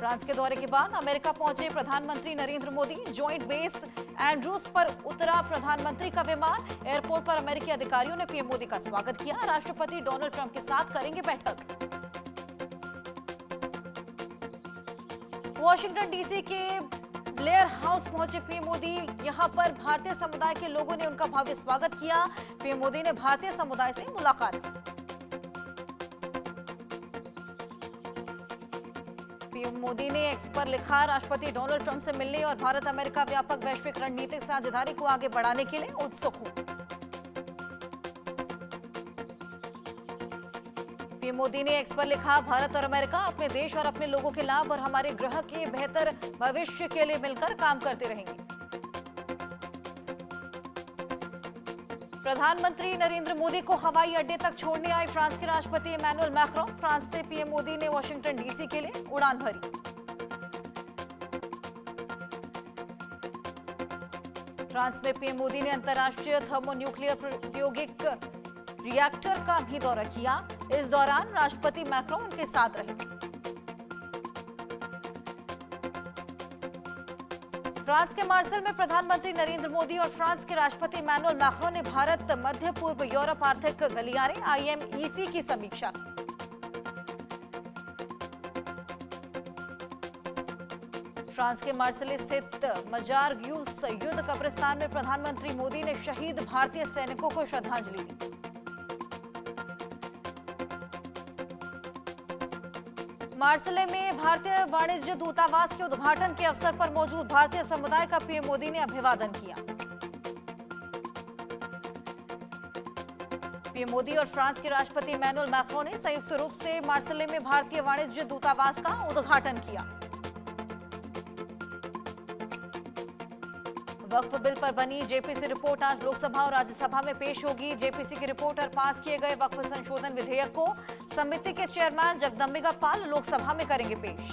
France के दौरे के बाद अमेरिका पहुंचे प्रधानमंत्री Narendra Modi. Joint base Andrews पर उतरा प्रधानमंत्री का विमान। एयरपोर्ट पर अमेरिकी अधिकारियों ने पीएम मोदी का स्वागत किया। राष्ट्रपति डोनाल्ड ट्रंप के साथ करेंगे बैठक। वॉशिंगटन डीसी के ब्लेयर हाउस पहुंचे पीएम मोदी। यहां पर भारतीय समुदाय के लोगों ने उनका भव्य स्वागत किया। पीएम मोदी ने भारतीय समुदाय से मुलाकात की। पीएम मोदी ने एक्स पर लिखा, राष्ट्रपति डोनाल्ड ट्रंप से मिलने और भारत अमेरिका व्यापक वैश्विक रणनीतिक साझेदारी को आगे बढ़ाने के लिए उत्सुक हूं। पीएम मोदी ने एक्स पर लिखा, भारत और अमेरिका अपने देश और अपने लोगों के लाभ और हमारे ग्रह के बेहतर भविष्य के लिए मिलकर काम करते रहेंगे। प्रधानमंत्री नरेंद्र मोदी को हवाई अड्डे तक छोड़ने आए फ्रांस के राष्ट्रपति इमैनुअल मैक्रों। फ्रांस से पीएम मोदी ने वॉशिंगटन डीसी के लिए उड़ान भरी। फ्रांस में पीएम मोदी ने अंतर्राष्ट्रीय थर्मोन्यूक्लियर प्रायोगिक रिएक्टर का भी दौरा किया। इस दौरान राष्ट्रपति मैक्रों उनके साथ रहे। फ्रांस के मार्सेल में प्रधानमंत्री नरेंद्र मोदी और फ्रांस के राष्ट्रपति इमैनुअल मैक्रों ने भारत, मध्य पूर्व, यूरोप आर्थिक गलियारे IMEC की समीक्षा की। फ्रांस के मार्सेल स्थित मजार ग्यूस युद्ध कब्रिस्तान में प्रधानमंत्री मोदी ने शहीद भारतीय सैनिकों को श्रद्धांजलि दी। मार्सेले में भारतीय वाणिज्य दूतावास के उद्घाटन के अवसर पर मौजूद भारतीय समुदाय का पीएम मोदी ने अभिवादन किया। पीएम मोदी और फ्रांस के राष्ट्रपति इमैनुअल मैक्रों ने संयुक्त रूप से मार्सेले में भारतीय वाणिज्य दूतावास का उद्घाटन किया। वक्फ बिल पर बनी जेपीसी रिपोर्ट आज लोकसभा और राज्यसभा में पेश होगी। जेपीसी की रिपोर्ट और पास किए गए वक्फ संशोधन विधेयक को समिति के चेयरमैन जगदम्बिका पाल लोकसभा में करेंगे पेश।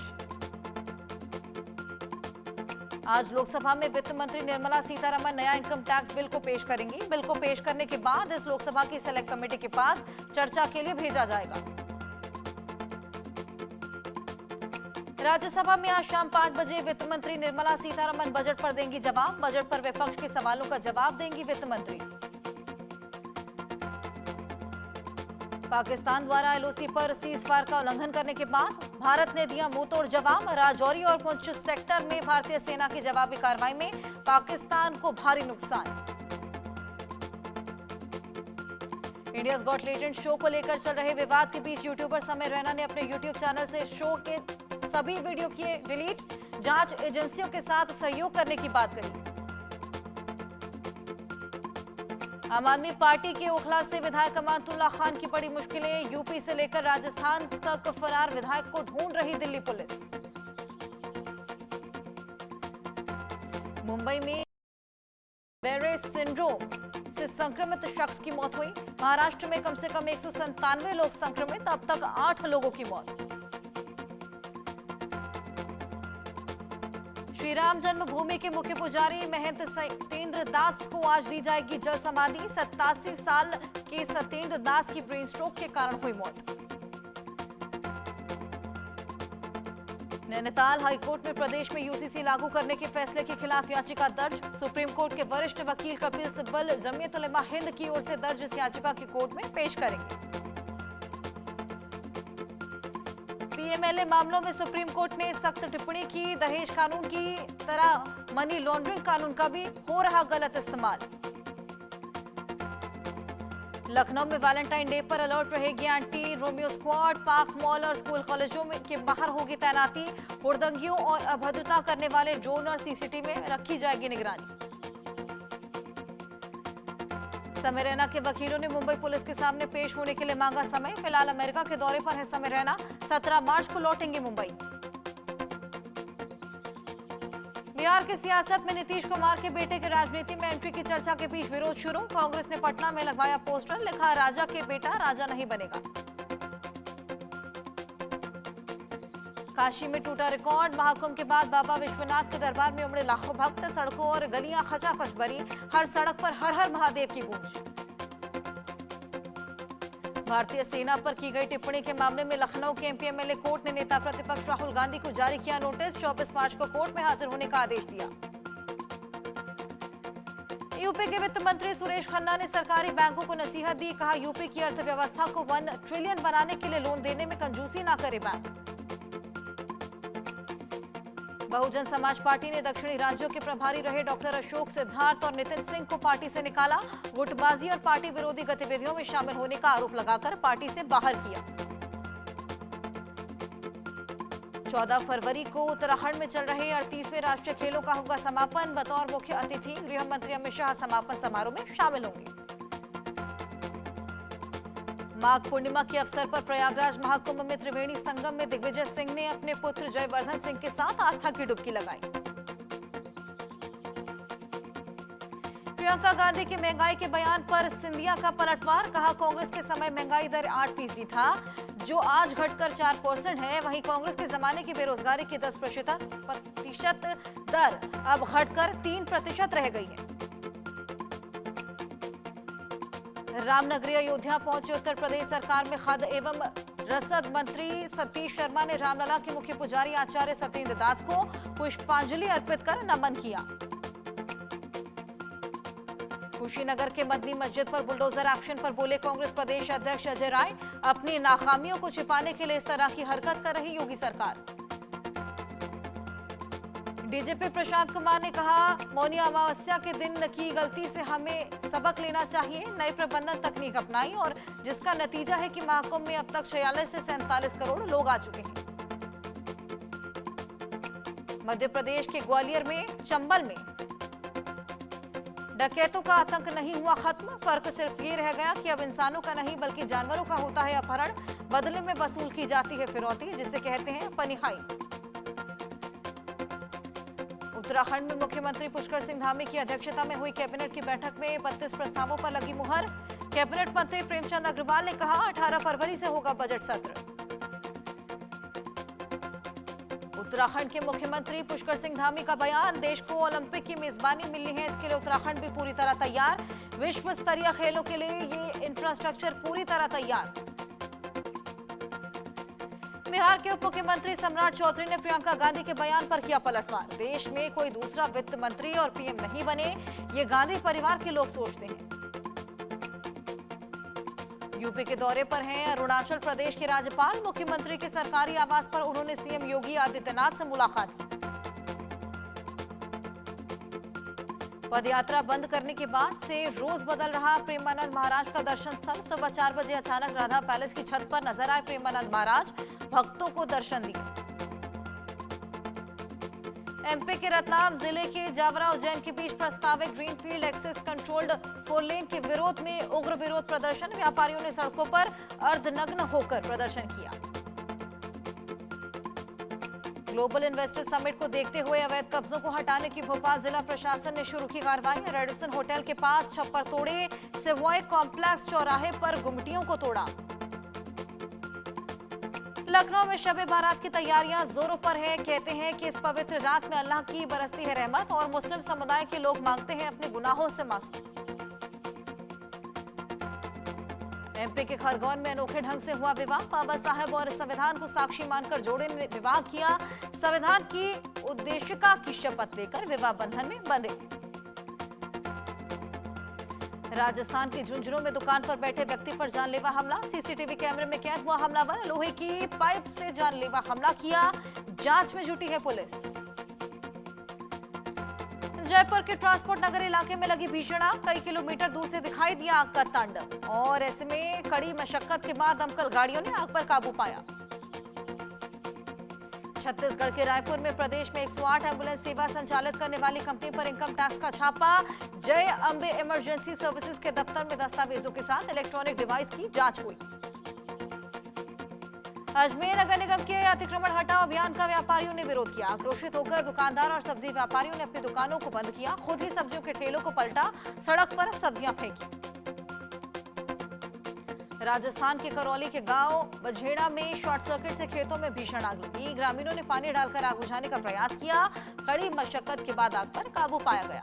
आज लोकसभा में वित्त मंत्री निर्मला सीतारमण नया इनकम टैक्स बिल को पेश करेंगी। बिल को पेश करने के बाद इस लोकसभा की सेलेक्ट कमेटी के पास चर्चा के लिए भेजा जाएगा। राज्यसभा में आज शाम 5 बजे वित्त मंत्री निर्मला सीतारमण बजट पर देंगी जवाब। बजट पर विपक्ष के सवालों का जवाब देंगी वित्त मंत्री। पाकिस्तान द्वारा LOC पर सीजफायर का उल्लंघन करने के बाद भारत ने दिया मुंहतोड़ जवाब। राजौरी और पुंछ सेक्टर में भारतीय सेना की जवाबी कार्रवाई में पाकिस्तान को भारी नुकसान। इंडियाज गॉट लेजेंड शो को लेकर चल रहे विवाद के बीच यूट्यूबर समय रैना ने अपने यूट्यूब चैनल से शो के सभी वीडियो किए डिलीट। जांच एजेंसियों के साथ सहयोग करने की बात कही। आम आदमी पार्टी के ओखला से विधायक अमानतुल्लाह खान की बड़ी मुश्किलें। यूपी से लेकर राजस्थान तक फरार विधायक को ढूंढ रही दिल्ली पुलिस। मुंबई में बेरे सिंड्रोम से संक्रमित शख्स की मौत हुई। महाराष्ट्र में कम से कम 197 लोग संक्रमित, अब तक 8 लोगों की मौत। श्री राम जन्मभूमि के मुख्य पुजारी महंत सत्येंद्र दास को आज दी जाएगी जल समाधि। 87 साल के सत्येंद्र दास की ब्रेन स्ट्रोक के कारण हुई मौत। नैनीताल हाईकोर्ट में प्रदेश में UCC लागू करने के फैसले के खिलाफ याचिका दर्ज। सुप्रीम कोर्ट के वरिष्ठ वकील कपिल सिब्बल जमीयत उलेमा हिंद की ओर से दर्ज इस याचिका की कोर्ट में पेश करेंगे। PMLA मामलों में सुप्रीम कोर्ट ने सख्त टिप्पणी की। दहेज कानून की तरह मनी लॉन्ड्रिंग कानून का भी हो रहा गलत इस्तेमाल। लखनऊ में वैलेंटाइन डे पर अलर्ट रहेगी anti Romeo squad. Park, mall और स्कूल कॉलेजों के बाहर होगी तैनाती। हुड़दंगियों और अभद्रता करने वाले ड्रोन और CCTV में रखी जाएगी निगरानी। समय रैना के वकीलों ने मुंबई पुलिस के सामने पेश होने के लिए मांगा समय। फिलहाल अमेरिका के दौरे पर है समय रैना। 17 मार्च को लौटेंगे मुंबई। बिहार की सियासत में नीतीश कुमार के बेटे की राजनीति में एंट्री की चर्चा के बीच विरोध शुरू। कांग्रेस ने पटना में लगवाया पोस्टर, लिखा राजा के बेटा राजा नहीं बनेगा। काशी में टूटा रिकॉर्ड। महाकुंभ के बाद बाबा विश्वनाथ के दरबार में उमड़े लाखों भक्त। सड़कों और गलियां खचाखच भरी। हर सड़क पर हर हर महादेव की गूंज। भारतीय सेना पर की गई टिप्पणी के मामले में लखनऊ के एमपी एमएलए कोर्ट ने नेता प्रतिपक्ष राहुल गांधी को जारी किया नोटिस। 24 मार्च को कोर्ट में हाजिर होने का आदेश दिया। यूपी के वित्त मंत्री सुरेश खन्ना ने सरकारी बैंकों को नसीहत दी। कहा, यूपी की अर्थव्यवस्था को 1 ट्रिलियन बनाने के लिए लोन देने में कंजूसी ना करे बैंक। बहुजन समाज पार्टी ने दक्षिणी राज्यों के प्रभारी रहे डॉक्टर अशोक सिद्धार्थ और नितिन सिंह को पार्टी से निकाला। गुटबाजी और पार्टी विरोधी गतिविधियों में शामिल होने का आरोप लगाकर पार्टी से बाहर किया। 14 फरवरी को उत्तराखंड में चल रहे 38वें राष्ट्रीय खेलों का होगा समापन। बतौर मुख्य अतिथि गृह मंत्री अमित शाह समापन समारोह में शामिल होंगे। माघ पूर्णिमा के अवसर पर प्रयागराज महाकुंभ में त्रिवेणी संगम में दिग्विजय सिंह ने अपने पुत्र जयवर्धन सिंह के साथ आस्था की डुबकी लगाई। प्रियंका गांधी के महंगाई के बयान पर सिंधिया का पलटवार। कहा, कांग्रेस के समय महंगाई दर 8% था, जो आज घटकर 4% है। वहीं कांग्रेस के जमाने की बेरोजगारी की 10% दर अब घटकर 3% रह गई है। रामनगरी अयोध्या पहुंचे उत्तर प्रदेश सरकार में खाद्य एवं रसद मंत्री सतीश शर्मा ने रामलला के मुख्य पुजारी आचार्य सत्येंद्र दास को पुष्पांजलि अर्पित कर नमन किया। कुशीनगर के मदनी मस्जिद पर बुलडोजर एक्शन पर बोले कांग्रेस प्रदेश अध्यक्ष अजय राय। अपनी नाकामियों को छिपाने के लिए इस तरह की हरकत कर रही योगी सरकार। डीजीपी प्रशांत कुमार ने कहा, मौनी अमावस्या के दिन की गलती से हमें सबक लेना चाहिए। नई प्रबंधन तकनीक अपनाई और जिसका नतीजा है कि महाकुंभ में अब तक 46 से 47 करोड़ लोग आ चुके हैं। मध्य प्रदेश के ग्वालियर में चंबल में डकैतों का आतंक नहीं हुआ खत्म। फर्क सिर्फ ये रह गया कि अब इंसानों का नहीं बल्कि जानवरों का होता है अपहरण। बदले में वसूल की जाती है फिरौती, जिसे कहते हैं पनिहाई। उत्तराखंड में मुख्यमंत्री पुष्कर सिंह धामी की अध्यक्षता में हुई कैबिनेट की बैठक में 32 प्रस्तावों पर लगी मुहर। कैबिनेट मंत्री प्रेमचंद अग्रवाल ने कहा, 18 फरवरी से होगा बजट सत्र। उत्तराखंड के मुख्यमंत्री पुष्कर सिंह धामी का बयान, देश को ओलंपिक की मेजबानी मिलनी है, इसके लिए उत्तराखंड भी पूरी तरह तैयार। विश्व स्तरीय खेलों के लिए ये इंफ्रास्ट्रक्चर पूरी तरह तैयार। बिहार के उप मुख्यमंत्री सम्राट चौधरी ने प्रियंका गांधी के बयान पर किया पलटवार। देश में कोई दूसरा वित्त मंत्री और पीएम नहीं बने, ये गांधी परिवार के लोग सोचते हैं। यूपी के दौरे पर हैं अरुणाचल प्रदेश के राज्यपाल। मुख्यमंत्री के सरकारी आवास पर उन्होंने सीएम योगी आदित्यनाथ से मुलाकात की। पदयात्रा बंद करने के बाद से रोज बदल रहा प्रेमानंद महाराज का दर्शन स्थल। सुबह 4 बजे अचानक राधा पैलेस की छत पर नजर आए प्रेमानंद महाराज, भक्तों को दर्शन दिए। एमपी के रतलाम जिले के जावरा उज्जैन के बीच प्रस्तावित ग्रीनफील्ड एक्सेस कंट्रोल्ड 4 लेन के विरोध में उग्र विरोध प्रदर्शन। व्यापारियों ने सड़कों पर अर्धनग्न होकर प्रदर्शन किया। ग्लोबल इन्वेस्टर समिट को देखते हुए अवैध कब्जों को हटाने की भोपाल जिला प्रशासन ने शुरू की कार्रवाई। रेडिसन होटल के पास छप्पर तोड़े, सेवॉय कॉम्प्लेक्स चौराहे पर गुमटियों को तोड़ा। लखनऊ में शबे बारात की तैयारियां जोरों पर है। कहते हैं कि इस पवित्र रात में अल्लाह की बरसती है रहमत और मुस्लिम समुदाय के लोग मांगते हैं अपने गुनाहों से माफी। एमपी के खरगोन में अनोखे ढंग से हुआ विवाह। बाबा साहब और संविधान को साक्षी मानकर जोड़े ने विवाह किया। संविधान की उद्देशिका की शपथ लेकर विवाह बंधन में बंधे। राजस्थान के झुंझुनू में दुकान पर बैठे व्यक्ति पर जानलेवा हमला। सीसीटीवी कैमरे में कैद हुआ हमलावर। लोहे की पाइप से जानलेवा हमला किया। जांच में जुटी है पुलिस। जयपुर के ट्रांसपोर्ट नगर इलाके में लगी भीषण आग। कई किलोमीटर दूर से दिखाई दिया आग का तांडव और ऐसे में कड़ी मशक्कत के बाद दमकल गाड़ियों ने आग पर काबू पाया। छत्तीसगढ़ के रायपुर में प्रदेश में 108 एम्बुलेंस सेवा संचालित करने वाली कंपनी पर इनकम टैक्स का छापा। जय अंबे इमरजेंसी सर्विसेज के दफ्तर में दस्तावेजों के साथ इलेक्ट्रॉनिक डिवाइस की जांच हुई। अजमेर नगर निगम के अतिक्रमण हटाओ अभियान का व्यापारियों ने विरोध किया। आक्रोशित होकर दुकानदार और सब्जी व्यापारियों ने अपनी दुकानों को बंद किया। खुद ही सब्जियों के ठेलों को पलटा, सड़क पर सब्जियां फेंकी। राजस्थान के करौली के गांव बझेड़ा में शॉर्ट सर्किट से खेतों में भीषण आग लगी। ग्रामीणों ने पानी डालकर आग बुझाने का प्रयास किया। कड़ी मशक्कत के बाद आग पर काबू पाया गया।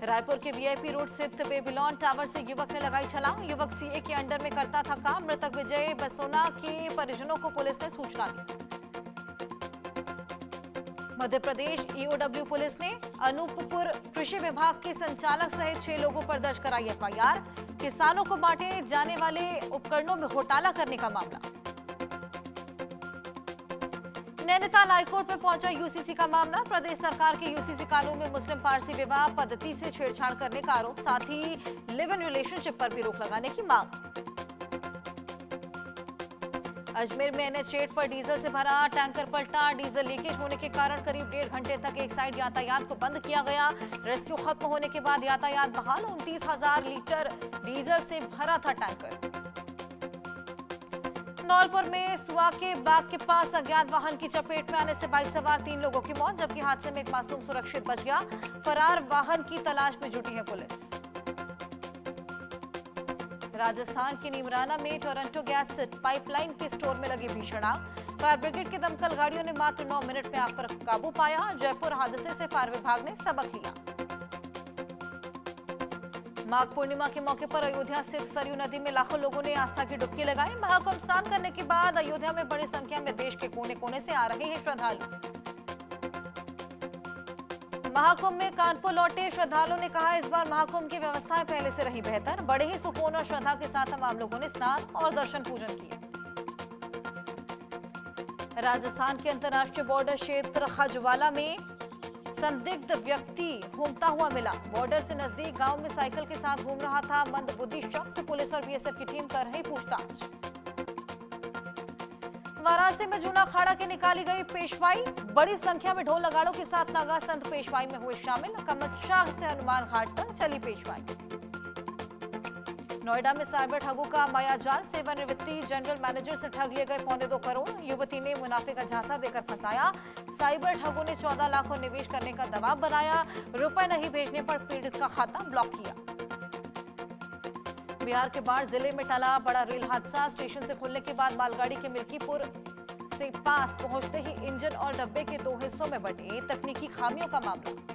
रायपुर के वीआईपी रोड स्थित बेबीलोन टावर से युवक ने लगाई छलांग। युवक सीए के अंडर में करता था काम। मृतक विजय बसोना के परिजनों को पुलिस ने सूचना दी। मध्य प्रदेश ईओडब्ल्यू पुलिस ने अनूपपुर कृषि विभाग के संचालक सहित 6 लोगों पर दर्ज कराई एफआईआर। किसानों को बांटे जाने वाले उपकरणों में घोटाला करने का मामला। नैनीताल हाईकोर्ट में पहुंचा यूसीसी का मामला। प्रदेश सरकार के यूसीसी कानून में मुस्लिम पारसी विवाह पद्धति से छेड़छाड़ करने का आरोप, साथ ही लिव इन रिलेशनशिप पर भी रोक लगाने की मांग। अजमेर में NH8 पर डीजल से भरा टैंकर पलटा। डीजल लीकेज होने के कारण करीब 1.5 घंटे तक एक साइड यातायात को बंद किया गया। रेस्क्यू खत्म होने के बाद यातायात बहाल। 29,000 लीटर डीजल से भरा था टैंकर। नौलपुर में सुआ के बाग के पास अज्ञात वाहन की चपेट में आने से बाइक सवार 3 लोगों की मौत, जबकि हादसे में एक मासूम सुरक्षित बच गया। फरार वाहन की तलाश में जुटी है पुलिस। राजस्थान के नीमराना में टोरंटो गैस पाइपलाइन के स्टोर में लगी भीषण आग। फायर ब्रिगेड की दमकल गाड़ियों ने मात्र 9 मिनट में आग पर काबू पाया। जयपुर हादसे से फायर विभाग ने सबक लिया। माघ पूर्णिमा के मौके पर अयोध्या स्थित सरयू नदी में लाखों लोगों ने आस्था की डुबकी लगाई। महाकुंभ स्नान करने के बाद अयोध्या में बड़ी संख्या में देश के कोने कोने से आ रहे हैं श्रद्धालु। महाकुंभ में कानपुर लौटे श्रद्धालुओं ने कहा, इस बार महाकुंभ की व्यवस्थाएं पहले से रही बेहतर। बड़े ही सुकून और श्रद्धा के साथ तमाम लोगों ने स्नान और दर्शन पूजन किए। राजस्थान के अंतर्राष्ट्रीय बॉर्डर क्षेत्र खजवाला में संदिग्ध व्यक्ति घूमता हुआ मिला। बॉर्डर से नजदीक गांव में साइकिल के साथ घूम रहा था मंदबुद्धि शख्स। पुलिस और बीएसएफ की टीम कर रही पूछताछ। वाराणसी में जूना अखाड़ा की निकाली गई पेशवाई। बड़ी संख्या में ढोल नगाड़ों के साथ नागा संत पेशवाई में हुए शामिल। कामाख्या से हनुमान घाट तक चली पेशवाई। नोएडा में साइबर ठगों का मायाजाल। सेवानिवृत्ति जनरल मैनेजर से ठग लिए गए 2.25 करोड़। युवती ने मुनाफे का झांसा देकर फंसाया। साइबर ठगों ने 14 लाख और निवेश करने का दबाव बनाया। रुपए नहीं भेजने पर पीड़ित का खाता ब्लॉक किया। बिहार के बाढ़ जिले में टला बड़ा रेल हादसा। स्टेशन से खुलने के बाद मालगाड़ी के मिल्कीपुर से पास पहुंचते ही इंजन और डब्बे के 2 हिस्सों में बंटे। तकनीकी खामियों का मामला।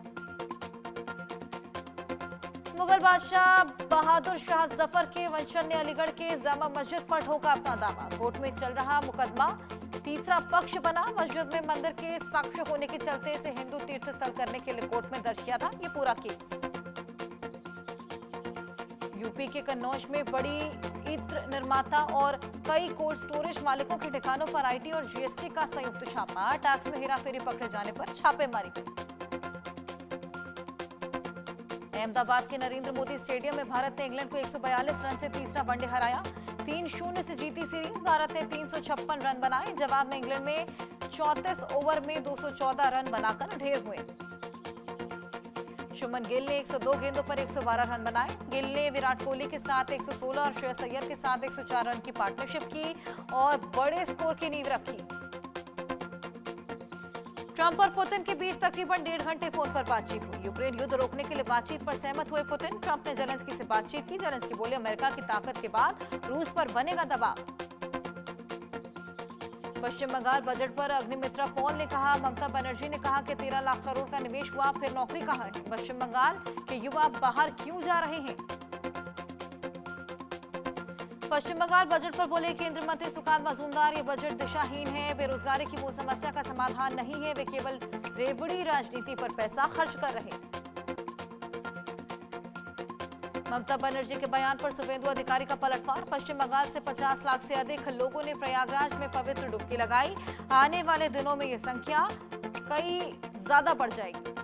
मुगल बादशाह बहादुर शाह जफर के वंशज ने अलीगढ़ के जामा मस्जिद पर ठोका अपना दावा। कोर्ट में चल रहा मुकदमा तीसरा पक्ष बना। मस्जिद में मंदिर के साक्ष्य होने के चलते इसे हिंदू तीर्थ स्थल करने के लिए कोर्ट में दर्ज किया था ये पूरा केस। यूपी के कन्नौज में बड़ी इत्र निर्माता और कई कोल्ड स्टोरेज मालिकों के ठिकानों पर आईटी और जीएसटी का संयुक्त छापा। टैक्स में हेराफेरी पकड़े जाने पर छापेमारी। अहमदाबाद के नरेंद्र मोदी स्टेडियम में भारत ने इंग्लैंड को 142 रन से तीसरा वनडे हराया। 3-0 से जीती सीरीज। भारत ने 356 रन बनाए। जवाब में इंग्लैंड में 34 ओवर में 214 रन बनाकर ढेर हुए। शुभमन गिल ने 102 गेंदों पर 112 रन बनाए। गिल ने विराट कोहली के साथ 116 और श्रेयस अय्यर के साथ 104 रन की पार्टनरशिप की और बड़े स्कोर की नींव रखी। ट्रंप और पुतिन के बीच तकरीबन 1.5 घंटे फोन पर बातचीत हुई। यूक्रेन युद्ध रोकने के लिए बातचीत पर सहमत हुए पुतिन। ट्रंप ने जेलेंस्की से बातचीत की। जेलेंस्की बोले, अमेरिका की ताकत के बाद रूस पर बनेगा दबाव। पश्चिम बंगाल बजट पर अग्निमित्रा पॉल ने कहा, ममता बनर्जी ने कहा कि 13 लाख करोड़ का निवेश हुआ, फिर नौकरी कहाँ है? पश्चिम बंगाल के युवा बाहर क्यों जा रहे हैं? पश्चिम बंगाल बजट पर बोले केंद्रीय मंत्री सुकांत मजूमदार, ये बजट दिशाहीन है। बेरोजगारी की मूल समस्या का समाधान नहीं है। वे केवल रेवड़ी राजनीति पर पैसा खर्च कर रहे हैं। ममता बनर्जी के बयान पर शुभेंदु अधिकारी का पलटवार। पश्चिम बंगाल से 50 लाख से अधिक लोगों ने प्रयागराज में पवित्र डुबकी लगाई। आने वाले दिनों में ये संख्या कई ज्यादा बढ़ जाएगी।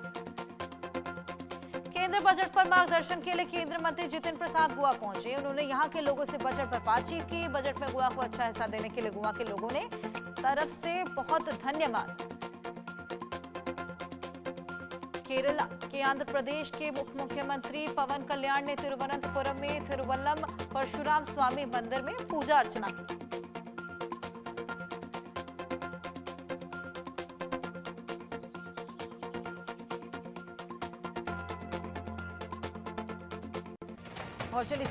केंद्र बजट पर मार्गदर्शन के लिए केंद्रीय मंत्री जितिन प्रसाद गोवा पहुंचे। उन्होंने यहां के लोगों से बजट पर बातचीत की। बजट में गोवा को अच्छा हिस्सा देने के लिए गोवा के लोगों ने तरफ से बहुत धन्यवाद। केरल के आंध्र प्रदेश के उप मुख्यमंत्री पवन कल्याण ने तिरुवनंतपुरम में तिरुवल्लम परशुराम स्वामी मंदिर में पूजा अर्चना की। और चलिए